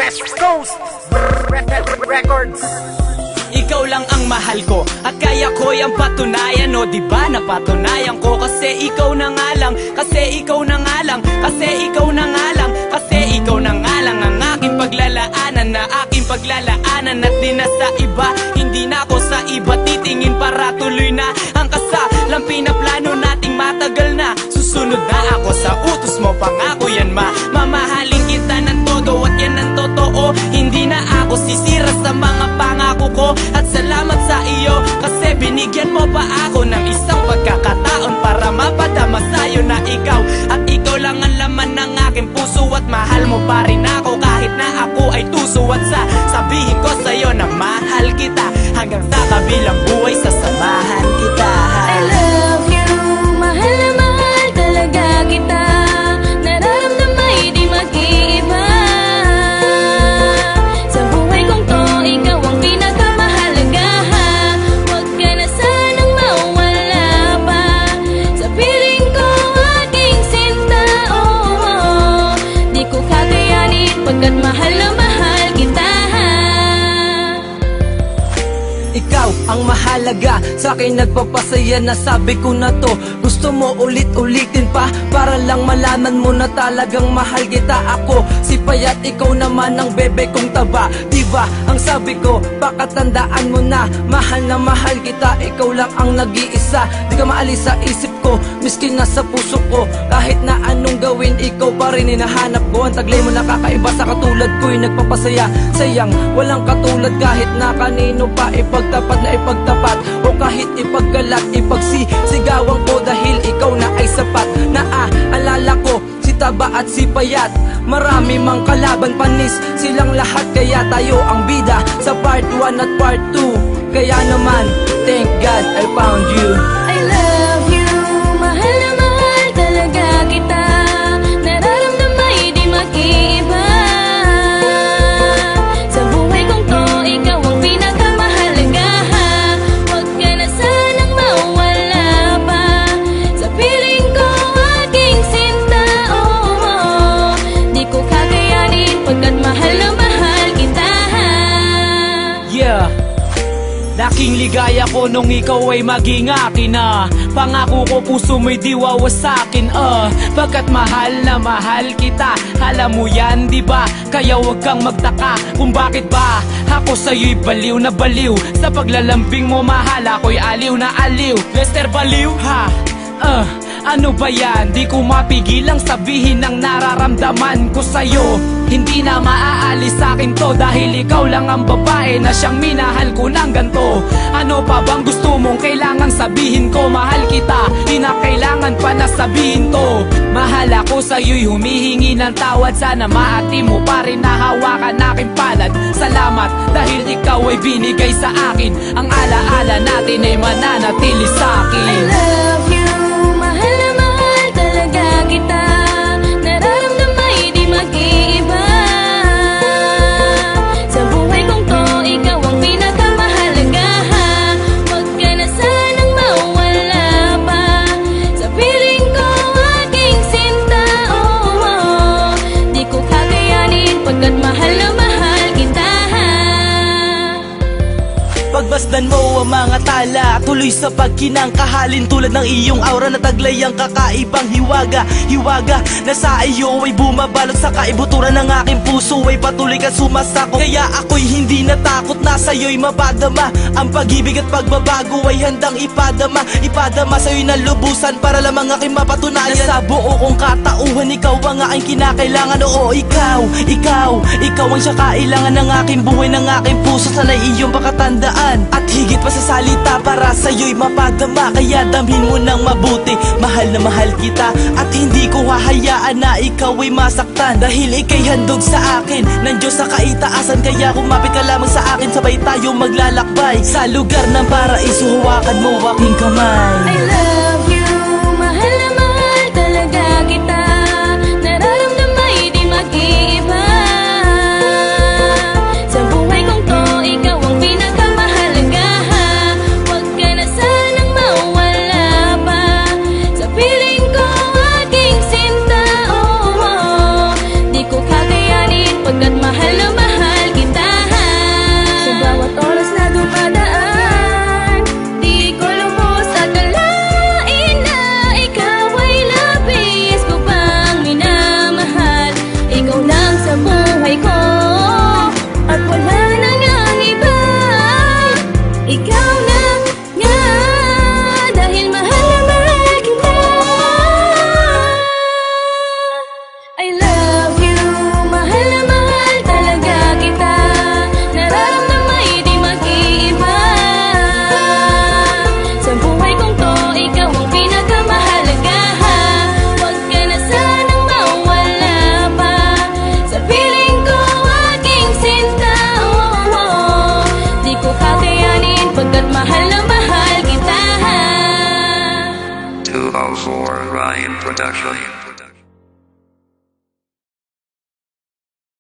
West Coast Records. Ikaw lang ang mahal ko at kaya ko yung patunayan. O diba napatunayan ko kasi ikaw na nga lang. Kasi ikaw na nga lang. Kasi ikaw na nga lang. Kasi ikaw na nga lang ang aking paglalaanan. Na aking paglalaanan at di na sa iba. Hindi na ako sa iba titingin para tuloy na ang kasalang pinaplano nating matagal na. Susunod na ako sa utos mo, pangako yan mamahalin kita ng todo at yan ang totoo. Hindi na ako sisira sa mga pangako ko. At salamat sa iyo kasi binigyan mo pa ako ng isang pagkakataon para mapadama sa'yo na ikaw. At ikaw lang ang laman ng aking puso at mahal mo pa rin ako kahit na ako ay tuso. At sabihin ko sa'yo na mahal kita hanggang sa kabilang buhay sasamahan kita. I love you, mahal na mahal talaga kita. Nararamdaman di mag-iiba. Sa buhay kong to, ikaw ang pinakamahalaga. Huwag ka na sanang mawala pa. Sa piling ko, aking sinta, oh. Di ko kakayanin pagkat mahal na mahal kita. Ikaw ang mahalaga, sa'kin nagpapasaya na sabi ko na to. Gusto mo ulit-ulitin pa para lang malaman mo na talagang mahal kita. Ako si Payat, ikaw naman ang bebe kong taba. Diba ang sabi ko, baka tandaan mo na mahal kita. Ikaw lang ang nag-iisa, di ka maalis sa isip ko, miskin na sa puso ko. Kahit na anong gawin, ikaw pa rin hinahanap ko. Ang taglay mo nakakaiba sa katulad ko'y nagpapasaya. Sayang, walang katulad kahit na kanino pa ipagtapat na ipagtapat. O kahit ipaggalat, ipagsisigawan ko dahil ikaw na ay sapat. Naaalala ko si Taba at si Payat, marami mang kalaban panis silang lahat. Kaya tayo ang bida sa part 1 at part 2. Kaya naman, thank God I found you. I love you, mahal na mahal talaga kita. Nararamdaman di mag-iiba. Sa buhay kong to, ikaw ang pinakamahalaga. Huwag ka na sanang mawala pa. Sa piling ko, aking sinta, oh. Di ko kakayanin pagkat mahal na mahal kita. Yeah, laking ligaya ko nung ikaw ay maging akin na. Pangako ko puso mo'y di wawasakin pagkat mahal na mahal kita. Alam mo yan diba? Kaya wag kang magtaka kung bakit ba ako sa'yo'y baliw na baliw. Sa paglalambing mo mahal ako'y aliw na aliw. Lester Baliw ha? Ano ba yan? Di ko mapigilang sabihin ang nararamdaman ko sa'yo. Hindi na maaalis sa'kin to dahil ikaw lang ang babae na siyang minahal ko ng ganto. Ano pa bang gusto mong kailangang sabihin ko? Mahal kita, di na kailangan pa na sabihin to. Mahal ako sa'yo'y humihingi ng tawad. Sana maati mo pa rin na hawakan aking palad. Salamat dahil ikaw ay binigay sa akin. Ang alaala natin ay mananatili sa'kin. I love you, mahal na mahal talaga kita. Nararamdaman di mag-iiba. Sa buhay kong to, ikaw ang pinakamahalaga. Huwag ka na sanang mawala pa. Sa piling ko, aking sinta, oh. Di ko kakayanin pagkat mahal na mahal kita. Pagbasdan mo ang mga tala, tuloy sa pagkinangkahalin. Tulad ng iyong aura na taglay ang kakaibang hiwaga. Hiwaga na sa iyo ay bumabalot sa kaibuturan ng aking puso ay patuloy ka sumasako. Kaya ako'y hindi natakot na sa'yo'y mapadama. Ang pag-ibig at pagbabago ay handang ipadama. Ipadama sa'yo'y nalubusan para lamang aking mapatunayan na sa buo kong katauhan ikaw ang aking kinakailangan. Oo, ikaw ang siya kailangan ng aking buhay, ng aking puso. Sana'y iyong pakatandaan at higit pa sa salita para sa'yo'y mapadama. Kaya damhin mo ng mabuti, mahal na mahal kita. At hindi ko hahayaan na ikaw ay masaktan dahil ika'y handog sa akin ng Diyos sa kaitaasan. Kaya kumapit ka lamang sa akin, sabay tayo maglalakbay sa lugar ng paraiso. Hawakan mo aking kamay. I love you, mahal na mahal talaga kita. Nararamdaman di mag-iiba. Sa buhay kong to, ikaw ang pinakamahalaga. Huwag ka na sanang mawala pa. Sa piling ko, aking sinta, oh. Di ko kakayanin pagkat mahal na mahal mahal na mahal kita. 204 Ryan Production.